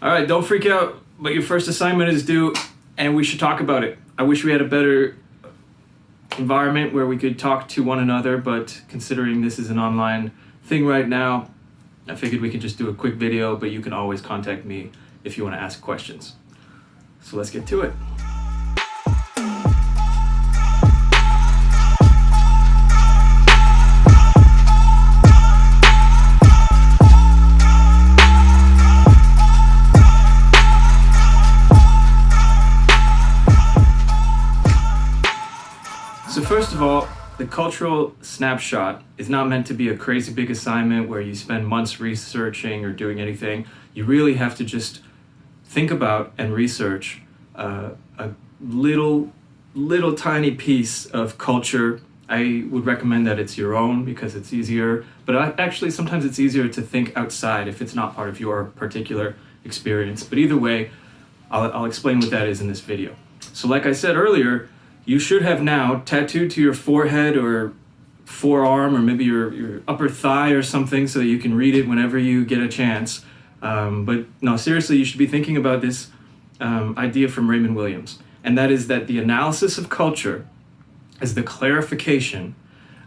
All right, don't freak out, but your first assignment is due, and we should talk about it. I wish we had a better environment where we could talk to one another, but considering this is an online thing right now, I figured we could just do a quick video, but you can always contact me if you want to ask questions. So let's get to it. So first of all, the Cultural Snapshot is not meant to be a crazy big assignment where you spend months researching or doing anything. You really have to just think about and research a little tiny piece of culture. I would recommend that it's your own because it's easier, but actually sometimes it's easier to think outside if it's not part of your particular experience. But either way, I'll explain what that is in this video. So like I said earlier, you should have now tattooed to your forehead or forearm or maybe your upper thigh or something so that you can read it whenever you get a chance. But no, seriously, you should be thinking about this idea from Raymond Williams. And that is that the analysis of culture is the clarification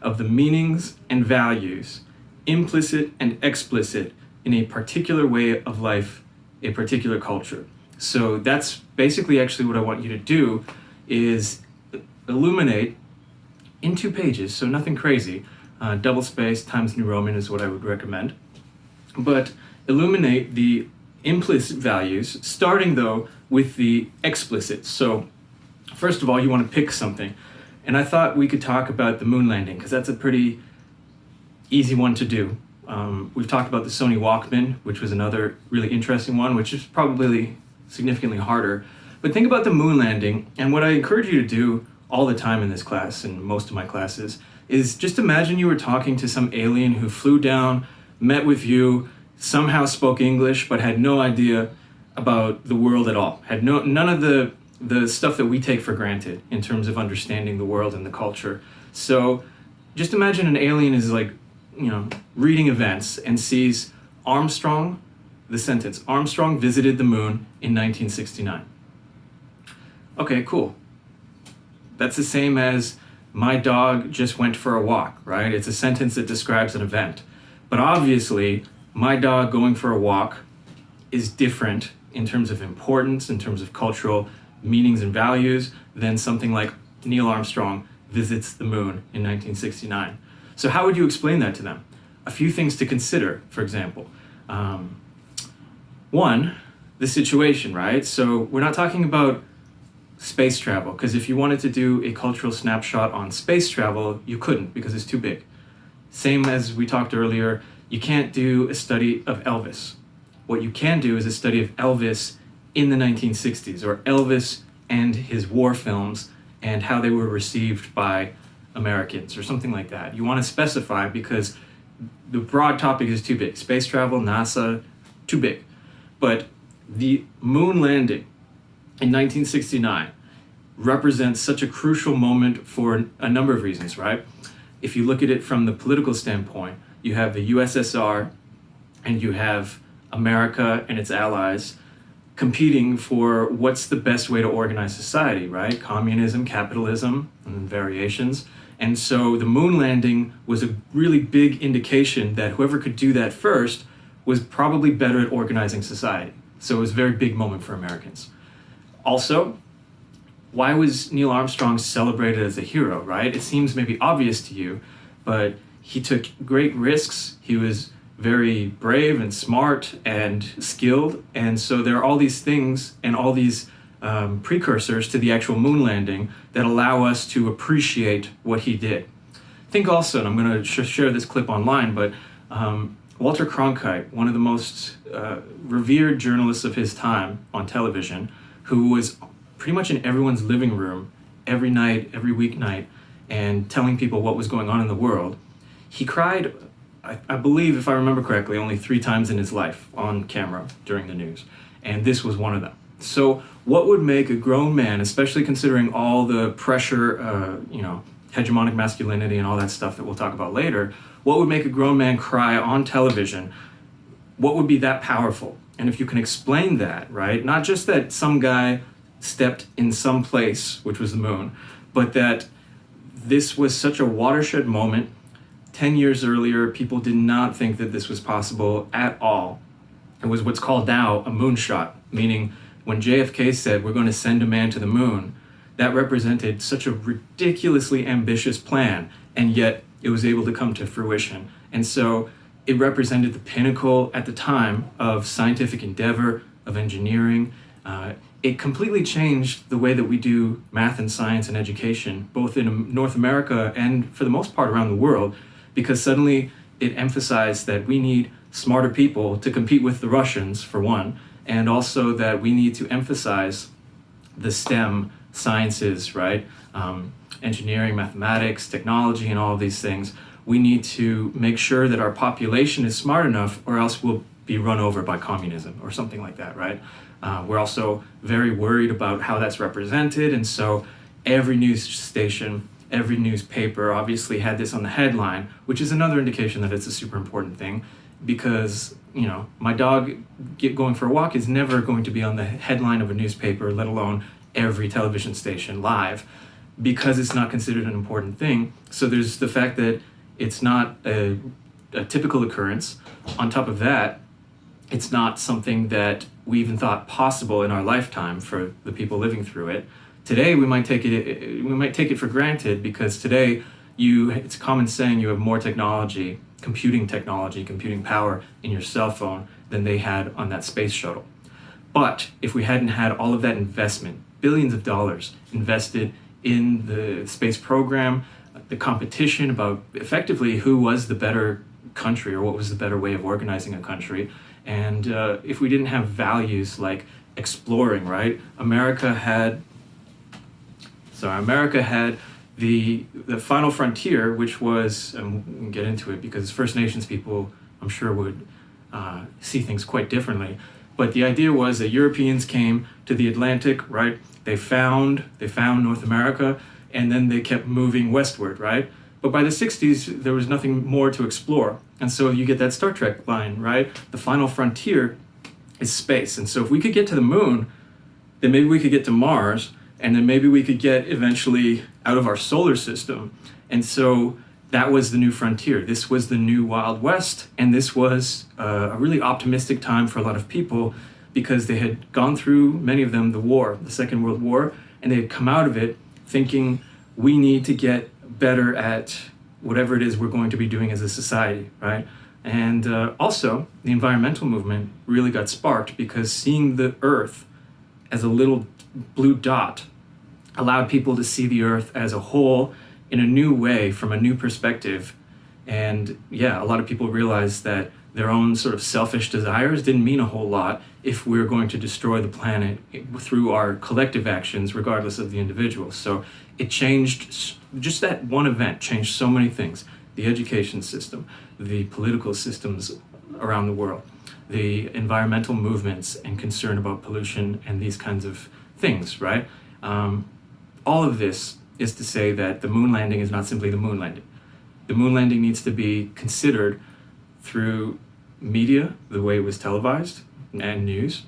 of the meanings and values, implicit and explicit, in a particular way of life, a particular culture. So that's basically actually what I want you to do is illuminate in 2 pages, so nothing crazy. Double space Times New Roman is what I would recommend. But illuminate the implicit values, starting though with the explicit. So first of all, you want to pick something. And I thought we could talk about the moon landing because that's a pretty easy one to do. We've talked about the Sony Walkman, which was another really interesting one, which is probably significantly harder. But think about the moon landing, and what I encourage you to do all the time in this class and most of my classes is just imagine you were talking to some alien who flew down, met with you, somehow spoke English, but had no idea about the world at all. Had none of the stuff that we take for granted in terms of understanding the world and the culture. So just imagine an alien is like, reading events and sees Armstrong, the sentence, Armstrong visited the moon in 1969. Okay, cool. That's the same as my dog just went for a walk, right? It's a sentence that describes an event. But obviously, my dog going for a walk is different in terms of importance, in terms of cultural meanings and values, than something like Neil Armstrong visits the moon in 1969. So how would you explain that to them? A few things to consider, for example. One, the situation, right? So we're not talking about space travel, because if you wanted to do a cultural snapshot on space travel, you couldn't because it's too big. Same as we talked earlier, you can't do a study of Elvis. What you can do is a study of Elvis in the 1960s, or Elvis and his war films and how they were received by Americans or something like that. You want to specify because the broad topic is too big. Space travel, NASA, too big. But the moon landing in 1969 represents such a crucial moment for a number of reasons, right? If you look at it from the political standpoint, you have the USSR and you have America and its allies competing for what's the best way to organize society, right? Communism, capitalism, and variations. And so the moon landing was a really big indication that whoever could do that first was probably better at organizing society. So it was a very big moment for Americans. Also, why was Neil Armstrong celebrated as a hero, right? It seems maybe obvious to you, but he took great risks. He was very brave and smart and skilled. And so there are all these things and all these precursors to the actual moon landing that allow us to appreciate what he did. Think also, and I'm going to share this clip online, but Walter Cronkite, one of the most revered journalists of his time on television, who was pretty much in everyone's living room every night, every weeknight, and telling people what was going on in the world. He cried, I believe, if I remember correctly, only 3 times in his life on camera during the news. And this was one of them. So what would make a grown man, especially considering all the pressure, hegemonic masculinity and all that stuff that we'll talk about later, what would make a grown man cry on television? What would be that powerful? And if you can explain that, right, not just that some guy stepped in some place, which was the moon, but that this was such a watershed moment. 10 years earlier, people did not think that this was possible at all. It was what's called now a moonshot, meaning when JFK said we're going to send a man to the moon, that represented such a ridiculously ambitious plan, and yet it was able to come to fruition. And so it represented the pinnacle at the time of scientific endeavor, of engineering. It completely changed the way that we do math and science and education, both in North America and for the most part around the world, because suddenly it emphasized that we need smarter people to compete with the Russians, for one, and also that we need to emphasize the STEM sciences, right? Engineering, mathematics, technology, and all of these things. We need to make sure that our population is smart enough, or else we'll be run over by communism or something like that, right? We're also very worried about how that's represented, and so every news station, every newspaper obviously had this on the headline, which is another indication that it's a super important thing, because, you know, my dog going for a walk is never going to be on the headline of a newspaper, let alone every television station live, because it's not considered an important thing. So there's the fact that it's not a typical occurrence. On top of that, it's not something that we even thought possible in our lifetime for the people living through it. Today we might take it for granted, because today it's common saying you have more technology, computing power in your cell phone than they had on that space shuttle. But if we hadn't had all of that investment, billions of dollars invested in the space program, the competition about effectively who was the better country or what was the better way of organizing a country, and if we didn't have values like exploring, right? America had the final frontier, which was, and we can get into it because First Nations people, I'm sure, would see things quite differently. But the idea was that Europeans came to the Atlantic, right? They found North America, and then they kept moving westward, right? But by the 60s, there was nothing more to explore. And so you get that Star Trek line, right? The final frontier is space. And so if we could get to the moon, then maybe we could get to Mars, and then maybe we could get eventually out of our solar system. And so that was the new frontier. This was the new Wild West, and this was a really optimistic time for a lot of people, because they had gone through, many of them, the Second World War, and they had come out of it thinking, we need to get better at whatever it is we're going to be doing as a society, right? And also, the environmental movement really got sparked, because seeing the Earth as a little blue dot allowed people to see the Earth as a whole in a new way, from a new perspective. And yeah, a lot of people realized that their own sort of selfish desires didn't mean a whole lot if we're going to destroy the planet through our collective actions, regardless of the individual. So it changed, just that one event changed so many things: the education system, the political systems around the world, the environmental movements and concern about pollution and these kinds of things, right? All of this is to say that the moon landing is not simply the moon landing. The moon landing needs to be considered through media, the way it was televised, and news,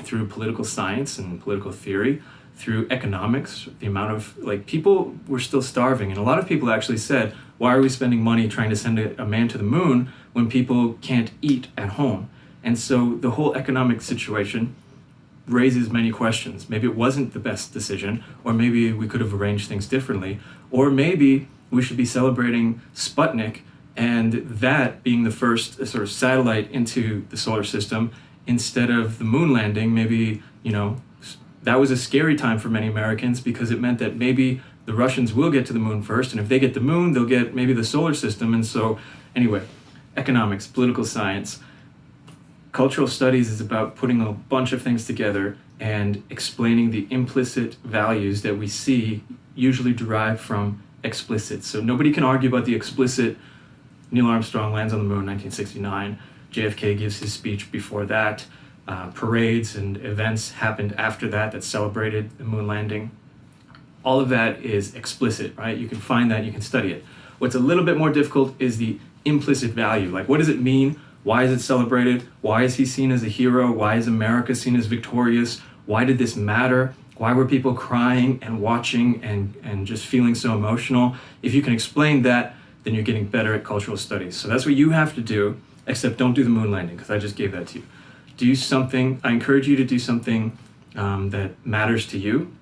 through political science and political theory, through economics, the amount of, people were still starving. And a lot of people actually said, why are we spending money trying to send a man to the moon when people can't eat at home? And so the whole economic situation raises many questions. Maybe it wasn't the best decision, or maybe we could have arranged things differently, or maybe we should be celebrating Sputnik, and that being the first sort of satellite into the solar system instead of the moon landing. Maybe, that was a scary time for many Americans, because it meant that maybe the Russians will get to the moon first, and if they get the moon, they'll get maybe the solar system. And so anyway, economics, political science, cultural studies is about putting a bunch of things together and explaining the implicit values that we see usually derived from explicit. So nobody can argue about the explicit. Neil Armstrong lands on the moon in 1969. JFK gives his speech before that. Parades and events happened after that celebrated the moon landing. All of that is explicit, right? You can find that, you can study it. What's a little bit more difficult is the implicit value. Like, what does it mean Why is it celebrated? Why is he seen as a hero? Why is America seen as victorious? Why did this matter? Why were people crying and watching and just feeling so emotional? If you can explain that, then you're getting better at cultural studies. So that's what you have to do, except don't do the moon landing, because I just gave that to you. Do something, I encourage you to do something that matters to you.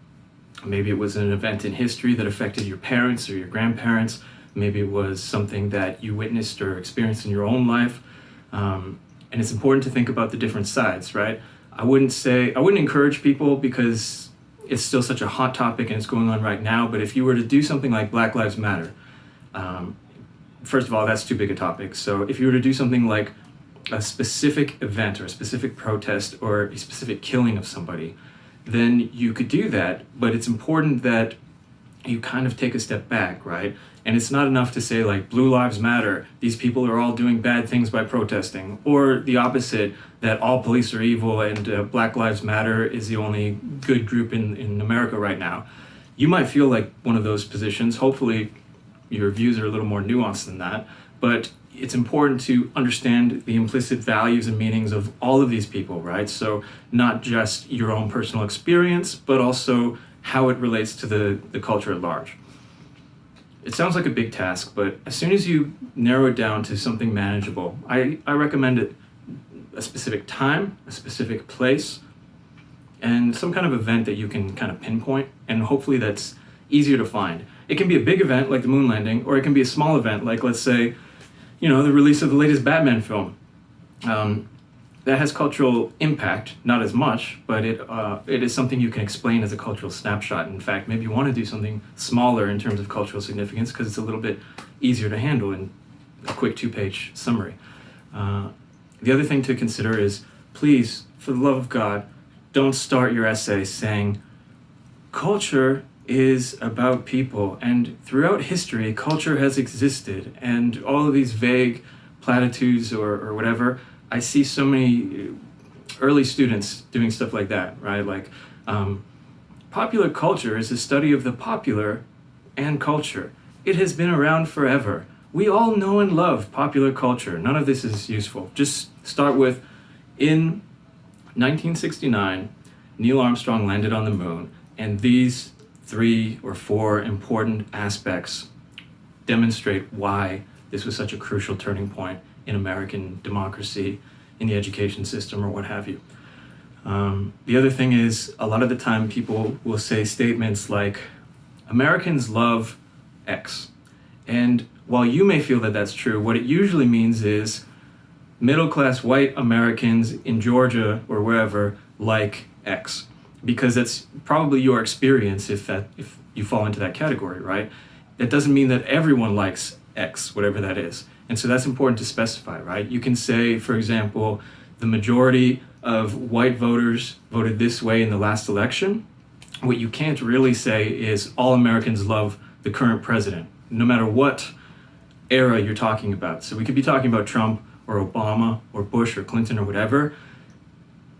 Maybe it was an event in history that affected your parents or your grandparents. Maybe it was something that you witnessed or experienced in your own life. And it's important to think about the different sides, right? I wouldn't encourage people, because it's still such a hot topic and it's going on right now, but if you were to do something like Black Lives Matter, first of all, that's too big a topic. So if you were to do something like a specific event or a specific protest or a specific killing of somebody, then you could do that, but it's important that you kind of take a step back, right? And it's not enough to say like Blue Lives Matter, these people are all doing bad things by protesting, or the opposite, that all police are evil and Black Lives Matter is the only good group in America right now. You might feel like one of those positions. Hopefully your views are a little more nuanced than that, but it's important to understand the implicit values and meanings of all of these people, right? So not just your own personal experience, but also how it relates to the culture at large. It sounds like a big task, but as soon as you narrow it down to something manageable, I recommend it a specific time, a specific place, and some kind of event that you can kind of pinpoint, and hopefully that's easier to find. It can be a big event like the moon landing, or it can be a small event like, let's say, the release of the latest Batman film. That has cultural impact, not as much, but it is something you can explain as a cultural snapshot. In fact, maybe you want to do something smaller in terms of cultural significance because it's a little bit easier to handle in a quick 2-page summary. The other thing to consider is, please, for the love of God, don't start your essay saying, culture is about people, and throughout history, culture has existed, and all of these vague platitudes or whatever. I see so many early students doing stuff like that, right? Like, popular culture is a study of the popular and culture. It has been around forever. We all know and love popular culture. None of this is useful. Just start with, in 1969, Neil Armstrong landed on the moon, and these 3 or 4 important aspects demonstrate why this was such a crucial turning point in American democracy, in the education system, or what have you. The other thing is, a lot of the time people will say statements like, Americans love X. And while you may feel that that's true, what it usually means is middle-class white Americans in Georgia or wherever like X, because that's probably your experience if you fall into that category, right? That doesn't mean that everyone likes X, whatever that is. And so that's important to specify, right? You can say, for example, the majority of white voters voted this way in the last election. What you can't really say is all Americans love the current president, no matter what era you're talking about. So we could be talking about Trump or Obama or Bush or Clinton or whatever.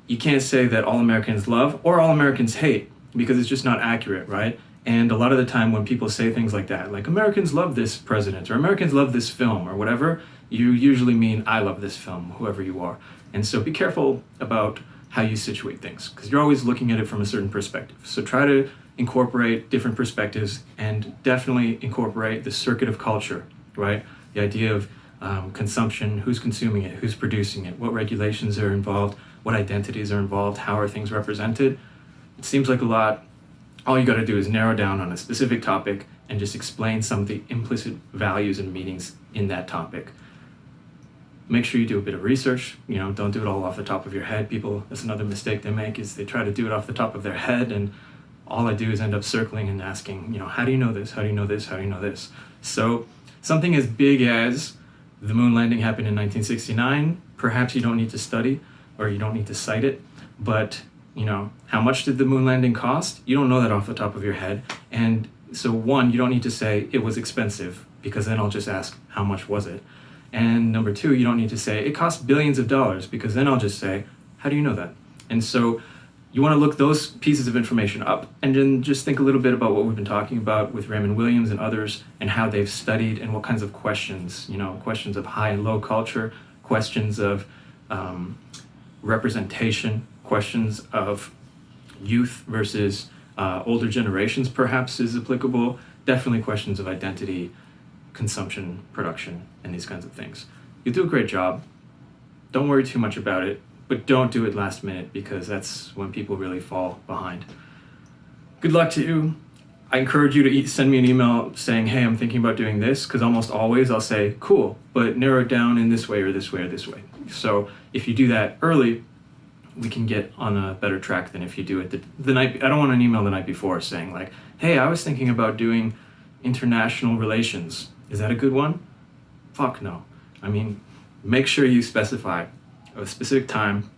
You can't say that all Americans love or all Americans hate, because it's just not accurate, right? And a lot of the time when people say things like that, like Americans love this president or Americans love this film or whatever, you usually mean I love this film, whoever you are. And so be careful about how you situate things, because you're always looking at it from a certain perspective. So try to incorporate different perspectives, and definitely incorporate the circuit of culture, right? The idea of consumption, who's consuming it, who's producing it, what regulations are involved, what identities are involved, how are things represented. It seems like a lot. All you got to do is narrow down on a specific topic and just explain some of the implicit values and meanings in that topic. Make sure you do a bit of research. Don't do it all off the top of your head. People, that's another mistake they make, is they try to do it off the top of their head, and all I do is end up circling and asking, how do you know this? How do you know this? How do you know this? So something as big as the moon landing happened in 1969, perhaps you don't need to study or you don't need to cite it, but how much did the moon landing cost? You don't know that off the top of your head. And so 1, you don't need to say it was expensive, because then I'll just ask, how much was it? And number 2, you don't need to say it cost billions of dollars, because then I'll just say, how do you know that? And so you want to look those pieces of information up, and then just think a little bit about what we've been talking about with Raymond Williams and others, and how they've studied and what kinds of questions, questions of high and low culture, questions of representation, questions of youth versus older generations perhaps is applicable. Definitely questions of identity, consumption, production, and these kinds of things. You'll do a great job. Don't worry too much about it, but don't do it last minute, because that's when people really fall behind. Good luck to you. I encourage you to send me an email saying, hey, I'm thinking about doing this, because almost always I'll say, cool, but narrow it down in this way or this way or this way. So if you do that early, we can get on a better track than if you do it the night. I don't want an email the night before saying like, hey, I was thinking about doing international relations. Is that a good one? Fuck no. I mean, make sure you specify a specific time,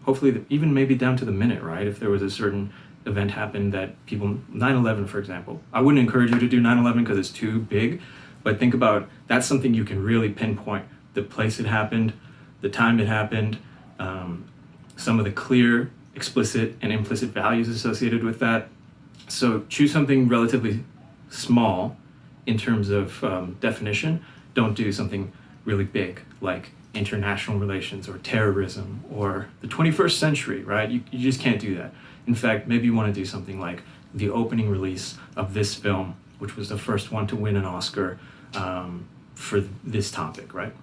hopefully even maybe down to the minute, right? If there was a certain event happened that people, 9/11 for example, I wouldn't encourage you to do 9/11 because it's too big, but think about, that's something you can really pinpoint: the place it happened, the time it happened, some of the clear, explicit, and implicit values associated with that. So choose something relatively small in terms of definition. Don't do something really big like international relations or terrorism or the 21st century, right? You just can't do that. In fact, maybe you want to do something like the opening release of this film, which was the first one to win an Oscar for this topic, right?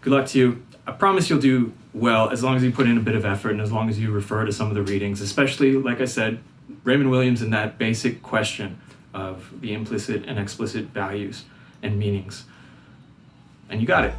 Good luck to you. I promise you'll do well as long as you put in a bit of effort and as long as you refer to some of the readings, especially, like I said, Raymond Williams and that basic question of the implicit and explicit values and meanings. And you got it.